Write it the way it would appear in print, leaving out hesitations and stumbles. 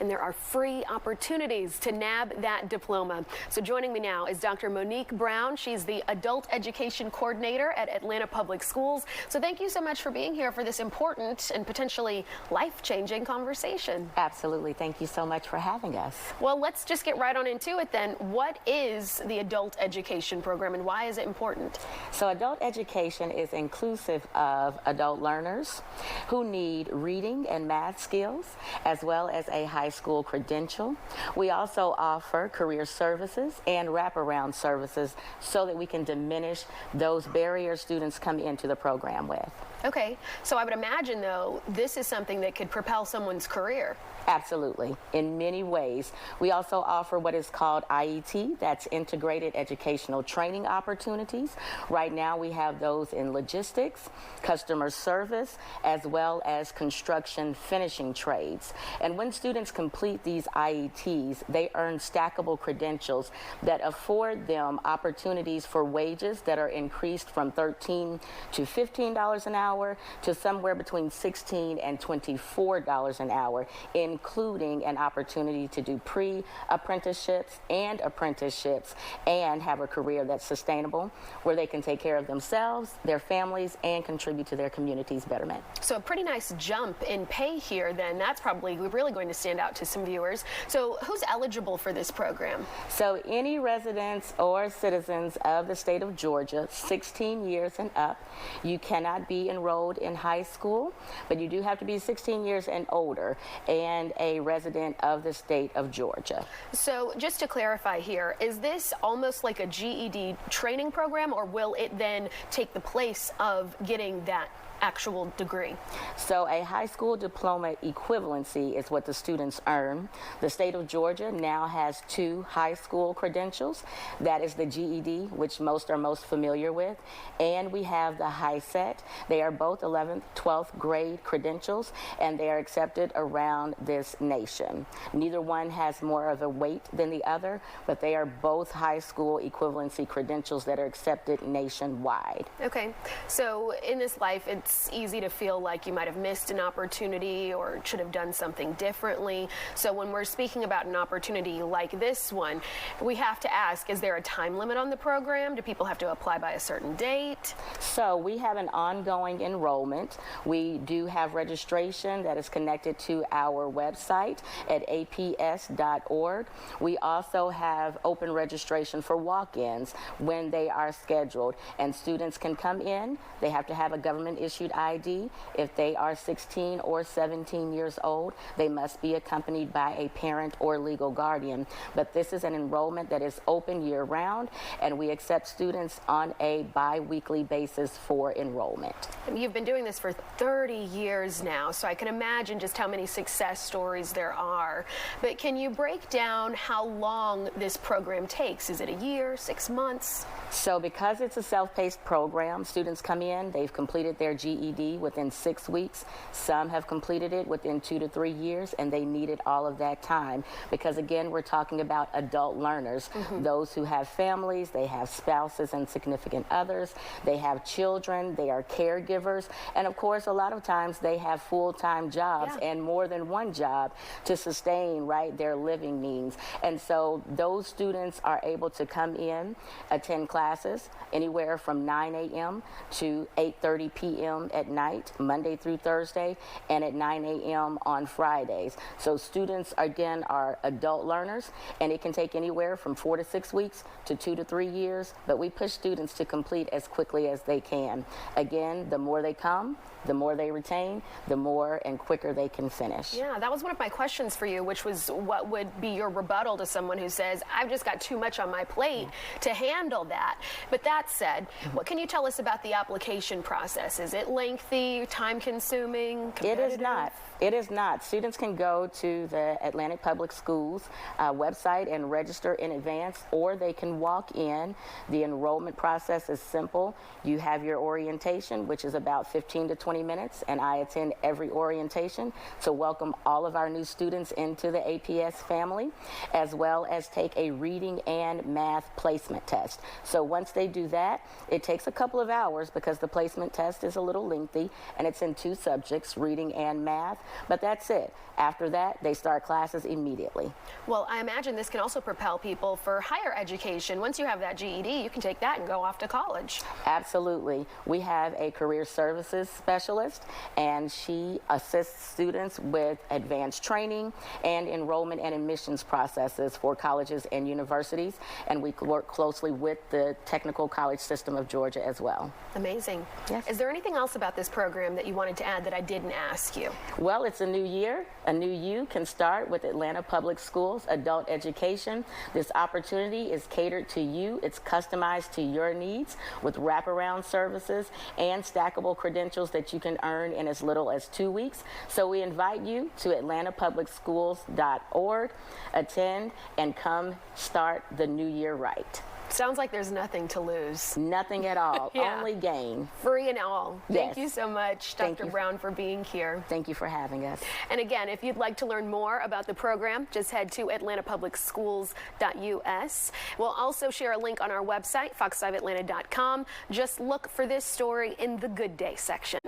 and there are free opportunities to nab that diploma. So joining me now is Dr. Monique Brown. She's the Adult Education Coordinator at Atlanta Public Schools. So thank you so much for being here for this important and potentially life-changing conversation. Absolutely. Thank you so much for having us. Well, let's just get right on into it then. What is the Adult Education Program and why is it important? So adult education is inclusive of adult learners who need reading and math skills as well as a high school credential. We also offer career services and wraparound services so that we can diminish those barriers students come into the program with. Okay, so I would imagine, though, this is something that could propel someone's career. Absolutely, in many ways. We also offer what is called IET, that's Integrated Educational Training Opportunities. Right now we have those in logistics, customer service, as well as construction finishing trades. And when students complete these IETs, they earn stackable credentials that afford them opportunities for wages that are increased from $13 to $15 an hour to somewhere between $16 and $24 an hour, including an opportunity to do pre-apprenticeships and apprenticeships and have a career that's sustainable where they can take care of themselves, their families, and contribute to their community's betterment. So a pretty nice jump in pay here then. That's probably really going to stand out to some viewers. So who's eligible for this program? So any residents or citizens of the state of Georgia, 16 years and up. You cannot be enrolled in high school, but you do have to be 16 years and older and a resident of the state of Georgia. So just to clarify here, is this almost like a GED training program, or will it then take the place of getting that actual degree? So a high school diploma equivalency is what the students earn. The state of Georgia now has 2 high school credentials. That is the GED, which most are most familiar with, and we have the high set. They are both 11th, 12th grade credentials, and they are accepted around this nation. Neither one has more of a weight than the other, but they are both high school equivalency credentials that are accepted nationwide. Okay, so in this life, it's easy to feel like you might have missed an opportunity or should have done something differently. So when we're speaking about an opportunity like this one, we have to ask, is there a time limit on the program? Do people have to apply by a certain date? So we have an ongoing enrollment. We do have registration that is connected to our website at APS.org. We also have open registration for walk-ins when they are scheduled, and students can come in. They have to have a government issued ID. If they are 16 or 17 years old, they must be accompanied by a parent or legal guardian. But this is an enrollment that is open year-round, and we accept students on a bi-weekly basis for enrollment. You've been doing this for 30 years now, so I can imagine just how many success stories there are. But can you break down how long this program takes? Is it a year, 6 months? So because it's a self-paced program, students come in, they've completed their GED within 6 weeks. Some have completed it within 2 to 3 years, and they needed all of that time because, again, we're talking about adult learners, those who have families, they have spouses and significant others, they have children, they are caregivers, and of course, a lot of times they have full-time jobs and more than one job to sustain, right, their living needs. And so those students are able to come in, attend classes anywhere from 9 a.m. to 8:30 p.m. at night, Monday through Thursday, and at 9 a.m. on Fridays. So students, again, are adult learners, and it can take anywhere from 4 to 6 weeks to 2 to 3 years, but we push students to complete as quickly as they can. Again, the more they come, the more they retain, the more and quicker they can finish. Yeah, that was one of my questions for you, which was what would be your rebuttal to someone who says, I've just got too much on my plate to handle that. But that said, what can you tell us about the application process? Is it lengthy, time-consuming, competitive? It is not. It is not. Students can go to the Atlantic Public Schools website and register in advance, or they can walk in. The enrollment process is simple. You have your orientation, which is about 15 to 20 minutes, and I attend every orientation to welcome all of our new students into the APS family, as well as take a reading and math placement test. So once they do that, it takes a couple of hours because the placement test is a little little lengthy, and it's in 2 subjects, reading and math, but that's it. After that, they start classes immediately. Well, I imagine this can also propel people for higher education. Once you have that GED, you can take that and go off to college. Absolutely. We have a career services specialist, and she assists students with advanced training and enrollment and admissions processes for colleges and universities, and we work closely with the Technical College System of Georgia as well. Amazing. Yes. Is there anything else about this program that you wanted to add that I didn't ask you? Well, it's a new year. A new you can start with Atlanta Public Schools Adult Education. This opportunity is catered to you. It's customized to your needs with wraparound services and stackable credentials that you can earn in as little as 2 weeks. So we invite you to atlantapublicschools.org, attend, and come start the new year right. Sounds like there's nothing to lose. Nothing at all, Yeah. Only gain. Free and all. Thank Yes. you so much, Thank Dr. you. Brown, for being here. Thank you for having us. And again, if you'd like to learn more about the program, just head to atlantapublicschools.us. We'll also share a link on our website, fox5atlanta.com. Just look for this story in the Good Day section.